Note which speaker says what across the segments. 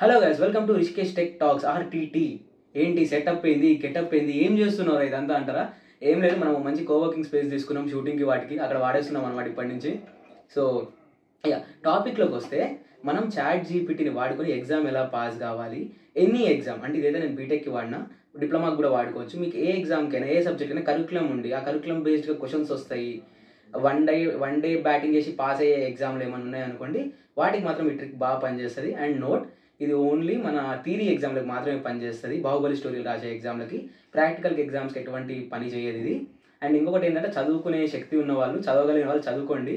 Speaker 1: Hello guys, welcome to Rishikesh tech talks RTT. ఏంటి setup ఏంది, getup ఏంది, ఏం చేస్తున్నారు ఇదంతా అంటారా? ఏం లేదు, మనం మంచి కోవర్కింగ్ స్పేస్ తీసుకున్నాం షూటింగ్కి, వాటికి అక్కడ వాడేస్తున్నాం అనమాట ఇప్పటి నుంచి. సో టాపిక్లోకి వస్తే, మనం ChatGPTని వాడుకొని ఎగ్జామ్ ఎలా పాస్ కావాలి, ఎనీ ఎగ్జామ్ అంటే ఇదైతే నేను బీటెక్కి వాడినా, డిప్లొమాకి కూడా వాడుకోవచ్చు. మీకు ఏ ఎగ్జామ్కైనా ఏ సబ్జెక్ట్ అయినా కరికులం ఉండి ఆ కరికులం బేస్డ్గా క్వశ్చన్స్ వస్తాయి. వన్ డే బ్యాటింగ్ చేసి పాస్ అయ్యే ఎగ్జామ్లు ఏమైనా ఉన్నాయనుకోండి, వాటికి మాత్రం ఈ ట్రిక్ బాగా పనిచేస్తుంది. అండ్ నోట్, ఇది ఓన్లీ మన థియరీ ఎగ్జామ్లకు మాత్రమే పనిచేస్తుంది. బాహుబలి స్టోరీలు రాసే ఎగ్జామ్లకి, ప్రాక్టికల్కి ఎగ్జామ్స్కి ఎటువంటి పని చేయదు ఇది. అండ్ ఇంకొకటి ఏంటంటే, చదువుకునే శక్తి ఉన్న వాళ్ళు, చదవగలిగిన వాళ్ళు చదువుకోండి,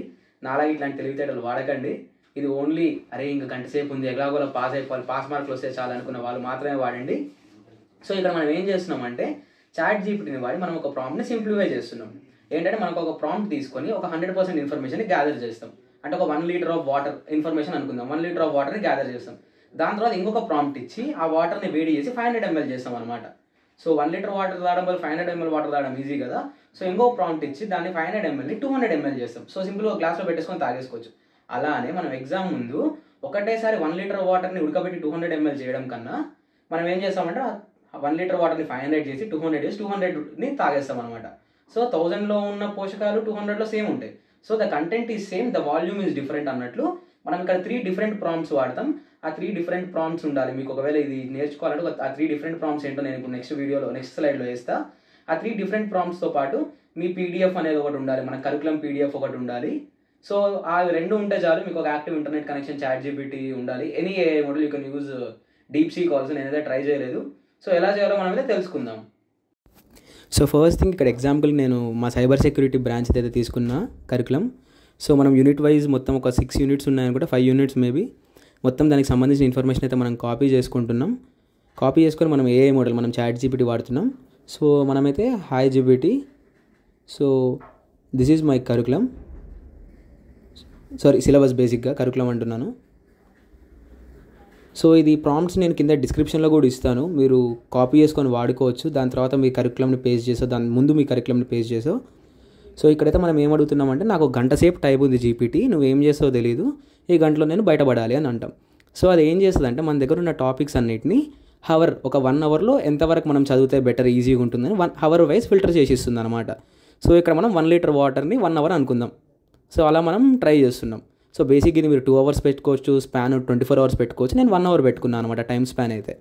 Speaker 1: నాలాగే ఇట్లాంటి తెలివితేటలు వాడకండి. ఇది ఓన్లీ అరే ఇంకా గంట సేపు ఉంది, ఎలాగోలా పాస్ అయిపోవాలి, పాస్ మార్కులు వస్తే చాలు అనుకున్న వాళ్ళు మాత్రమే వాడండి. సో ఇక్కడ మనం ఏం చేస్తున్నామంటే, ChatGPTని వాడి మనం ఒక ప్రాంప్ట్ని సింప్లిఫై చేస్తున్నాం. ఏంటంటే, మనకు ఒక ప్రాంప్ట్ తీసుకొని ఒక 100% ఇన్ఫర్మేషన్ గ్యాదర్ చేస్తాం. అంటే ఒక 1 లీటర్ ఆఫ్ వాటర్ ఇన్ఫర్మేషన్ అనుకుందాం, 1 లీటర్ ఆఫ్ వాటర్ని గ్యాదర్ చేస్తాం. దాని తర్వాత ఇంకొక ప్రాంప్ట్ ఇచ్చి ఆ వాటర్ని వేడి చేసి 500 ml చేస్తాం అనమాట. సో 1 లీటర్ వాటర్ తాగడం వల్ల 500 ml వాటర్ తాగడం ఈజీ కదా. సో ఇంకొక ప్రాంప్ట్ ఇచ్చి దాన్ని 500 mlని 200 ml చేస్తాం. సో సింపుల్గా గ్లాస్లో పెట్టేసుకొని తాగేసుకోవచ్చు. అలానే మనం ఎగ్జామ్ ముందు ఒకటేసారి 1 లీటర్ వాటర్ని ఉడకబెట్టి 200 ml చేయడం కన్నా, మనం ఏం చేస్తామంటే 1 లీటర్ వాటర్ని 500 చేసి 200 చేసి 200ని తాగేస్తాం అనమాట. సో 1000లో ఉన్న పోషకాలు 200లో సేమ్ ఉంటాయి. So the content is same, the volume is different అన్నట్లు మనం ఇక్కడ 3 డిఫరెంట్ ప్రాంప్ట్స్ వాడతాం. ఆ 3 డిఫరెంట్ ప్రాంప్ట్స్ ఉండాలి. మీకు ఒకవేళ ఇది నేర్చుకోవాలంటే ఆ 3 డిఫరెంట్ ప్రాంప్ట్స్ ఏంటో నేను ఇప్పుడు నెక్స్ట్ స్లైడ్లో వేస్తా. ఆ 3 డిఫరెంట్ ప్రాంప్ట్స్తో పాటు మీ PDF అనేది ఒకటి ఉండాలి, మన కరికులం PDF ఒకటి ఉండాలి. సో ఆ 2 ఉంటే చాలు, మీకు ఒక యాక్టివ్ ఇంటర్నెట్ కనెక్షన్, ChatGPT ఉండాలి. Any AI model you can use. DeepSeek also నేనైతే ట్రై చేయలేదు. సో ఎలా చేయాలో మనం అయితే తెలుసుకుందాం. సో ఫస్ట్ థింగ్, ఇక్కడ ఎగ్జాంపుల్ నేను మా సైబర్ సెక్యూరిటీ బ్రాంచ్ అయితే తీసుకున్న కరికులం. సో మనం యూనిట్ వైజ్ మొత్తం ఒక 6 యూనిట్స్ ఉన్నాయనుకుంటే, 5 యూనిట్స్ మేబీ. మొత్తం దానికి సంబంధించిన ఇన్ఫర్మేషన్ అయితే మనం కాపీ చేసుకుంటున్నాం. కాపీ చేసుకొని మనం AI మోడల్, మనం ChatGPT వాడుతున్నాం. సో మనమైతే hi GPT, so this is my curriculum, sorry syllabus, బేసిక్గా కరికులం అంటున్నాను. సో ఇది ప్రాంప్ట్స్ నేను కింద డిస్క్రిప్షన్లో కూడా ఇస్తాను, మీరు కాపీ చేసుకొని వాడుకోవచ్చు. దాని తర్వాత మీ కరికులంని పేస్ట్ చేసావు, దాని ముందు మీ కరికులంని పేస్ట్ చేసావు. సో ఇక్కడైతే మనం ఏం అడుగుతున్నామంటే, నాకు గంట సేపు టైం ఉంది GPT, నువ్వేం చేస్తావో తెలియదు, ఈ గంటలో నేను బయటపడాలి అని అంటాం. సో అది ఏం చేస్తుందంటే, మన దగ్గర ఉన్న టాపిక్స్ అన్నిటిని ఒక 1 అవర్లో ఎంతవరకు మనం చదివితే బెటర్, ఈజీగా ఉంటుందని 1 అవర్ వైజ్ ఫిల్టర్ చేసి ఇస్తుంది అనమాట. సో ఇక్కడ మనం 1 లీటర్ వాటర్ని 1 అవర్ అనుకుందాం. సో అలా మనం ట్రై చేస్తున్నాం. సో బేసిక్ ఇది మీరు 2 అవర్స్ పెట్టుకోవచ్చు, స్పాన్ 24 అవర్స్ పెట్టుకోవచ్చు. నేను 1 అవర్ పెట్టుకున్నాను అనమాట టైం స్పాన్ అయితే.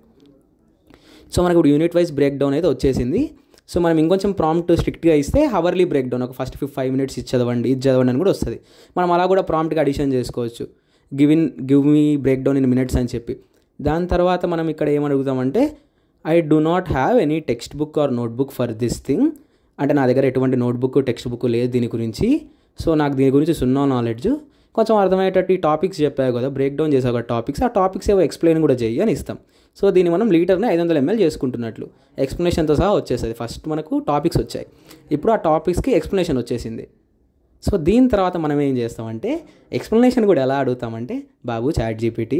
Speaker 1: సో మనకు ఇప్పుడు యూనిట్ వైజ్ బ్రేక్ డౌన్ అయితే వచ్చేసింది. సో మనం ఇంకొంచెం ప్రాంప్ట్ స్ట్రిక్ట్గా ఇస్తే హవర్లీ బ్రేక్ డౌన్, ఒక ఫస్ట్ 5 minutes ఇది చదవండి అని కూడా వస్తుంది. మనం అలా కూడా ప్రాంప్ట్గా అడిషన్ చేసుకోవచ్చు, give me break down in minutes అని చెప్పి. దాని తర్వాత మనం ఇక్కడ ఏమడుగుతామంటే, I do not have any textbook or notebook for this thing. అంటే నా దగ్గర ఎటువంటి నోట్బుక్, టెక్స్ట్ బుక్ లేదు దీని గురించి. సో నాకు దీని గురించి సున్నా నాలెడ్జ్, కొంచెం అర్థమయ్యేటట్టు ఈ టాపిక్స్ చెప్పావు కదా, బ్రేక్ డౌన్ చేసావు కదా టాపిక్స్, ఆ టాపిక్స్ ఏవో ఎక్స్ప్లెయిన్ కూడా చెయ్యి అని ఇస్తాం. సో దీన్ని మనం లీటర్ని 500 ml చేసుకుంటున్నట్లు ఎక్స్ప్లెనేషన్తో సహా వచ్చేస్తుంది. ఫస్ట్ మనకు టాపిక్స్ వచ్చాయి, ఇప్పుడు ఆ టాపిక్స్కి ఎక్స్ప్లెనేషన్ వచ్చేసింది. సో దీని తర్వాత మనం ఏం చేస్తామంటే, ఎక్స్ప్లెనేషన్ కూడా ఎలా అడుగుతామంటే, బాబు ChatGPT,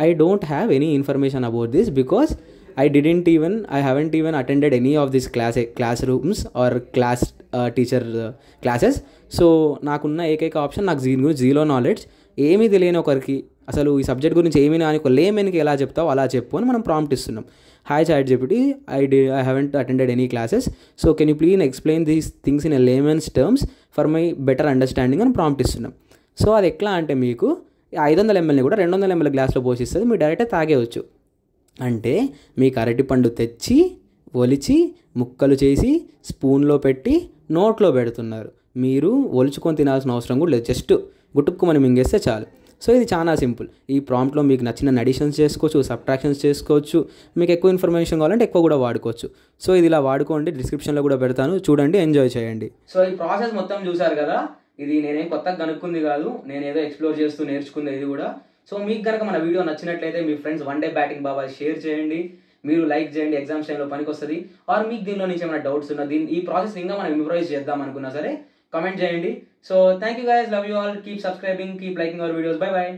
Speaker 1: I don't have any information about this because I haven't even attended any of these classrooms or class teacher classes. So నాకున్న ఏకైక ఆప్షన్, నాకు దీని గురించి జీరో నాలెడ్జ్, ఏమీ తెలియని ఒకరికి, అసలు ఈ సబ్జెక్ట్ గురించి ఏమీ అని ఒక లేమెన్కి ఎలా చెప్తావు అలా చెప్పు అని మనం ప్రాంప్ట్ ఇస్తున్నాం. Hi ChatGPT, I haven't attended any classes, so can you please explain these things in a layman's terms for my better understanding అని ప్రాంప్ట్ ఇస్తున్నాం. సో అది ఎట్లా అంటే, మీకు 500 mlని కూడా 200 ml గ్లాస్లో పోషిస్తుంది, మీరు డైరెక్ట్గా తాగేయచ్చు. అంటే మీకు అరటిపండు తెచ్చి ఒలిచి ముక్కలు చేసి స్పూన్లో పెట్టి నోట్లో పెడుతున్నారు, మీరు ఒలుచుకొని తినాల్సిన అవసరం కూడా లేదు, జస్ట్ గుట్టుక్కుమని మింగేస్తే చాలు. సో ఇది చాలా సింపుల్. ఈ ప్రాంప్ట్లో మీకు నచ్చిన అడిషన్స్ చేసుకోవచ్చు, సబ్ట్రాక్షన్స్ చేసుకోవచ్చు, మీకు ఎక్కువ ఇన్ఫర్మేషన్ కావాలంటే ఎక్కువ కూడా వాడుకోవచ్చు. సో ఇది ఇలా వాడుకోండి, డిస్క్రిప్షన్లో కూడా పెడతాను, చూడండి, ఎంజాయ్ చేయండి. సో ఈ ప్రాసెస్ మొత్తం చూసారు కదా, ఇది నేనేం కొత్తగా కనుక్కుంది కాదు, నేనేదో ఎక్స్ప్లోర్ చేస్తూ నేర్చుకుంది ఇది కూడా. సో మీకు కనుక మన వీడియో నచ్చినట్లయితే మీ ఫ్రెండ్స్ వన్ డే బ్యాటింగ్ బాబా షేర్ చేయండి, మీరు లైక్ చేయండి, ఎగ్జామ్స్ టైంలో పనికి వస్తుంది. ఆర్ మీకు దీనిలో నుంచి ఏమైనా డౌట్స్ ఉన్నా, ఈ ప్రాసెస్ ఇంకా మనం ఇంప్రూవైజ్ చేద్దాం అనుకున్నా సరే కమెంట్ చేయండి. So thank you guys, love you all, keep subscribing, keep liking our videos, by by.